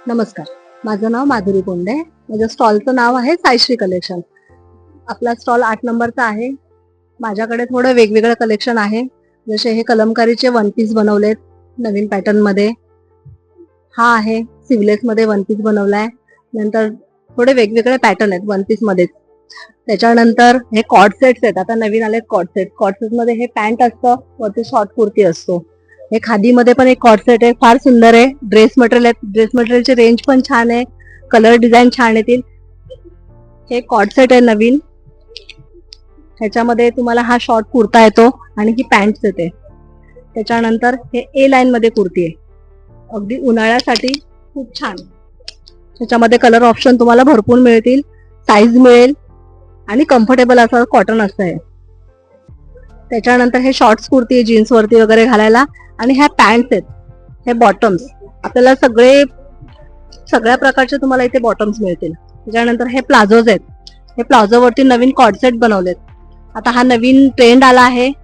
नमस्कार, माझं नाव माधुरी पोंडे. माझ्या स्टॉलचं नाव आहे साईश्री कलेक्शन. आपला स्टॉल 8 नंबरचा आहे. माझ्याकडे थोडं वेगवेगळं कलेक्शन आहे. जसे हे कलमकारीचे वन पीस बनवलेत नवीन पॅटर्न मध्ये. हा आहे सिवलेस मध्ये वन पीस बनवलाय. नंतर थोडे वेगवेगळे पॅटर्न आहेत वन पीस मध्ये. त्याच्यानंतर हे कॉर्ड सेट्स आहेत. आता नवीन आलेत कॉर्ड सेट. कॉर्ड सेट मध्ये हे पॅन्ट असतं, वरती शॉर्ट कुर्ती असतो. हे खादीमध्ये पण एक कॉर्ड सेट आहे, फार सुंदर आहे. ड्रेस मटेरियल आहे, ड्रेस मटेरियलची रेंज पण छान आहे, कलर डिझाईन छान येतील. हे कॉर्ड सेट आहे नवीन. ह्याच्यामध्ये तुम्हाला हा शॉर्ट कुर्ता येतो आणि ही पॅन्ट येते. त्याच्यानंतर हे ए लाईन मध्ये कुर्ती आहे, अगदी उन्हाळ्यासाठी खूप छान. त्याच्यामध्ये कलर ऑप्शन तुम्हाला भरपूर मिळतील, साईज मिळेल आणि कम्फर्टेबल असं कॉटन असतं हे. त्याच्यानंतर हे शॉर्ट्स कुर्ती जीन्स वरती वगैरे घालायला. आणि ह्या पॅन्ट्स आहेत, हे बॉटम्स. आपल्याला सगळ्या प्रकारचे तुम्हाला इथे बॉटम्स मिळतील. त्याच्यानंतर हे प्लाझोज आहेत. हे प्लाझो वरती नवीन कॉर्ड सेट बनवलेत. आता हा नवीन ट्रेंड आला आहे,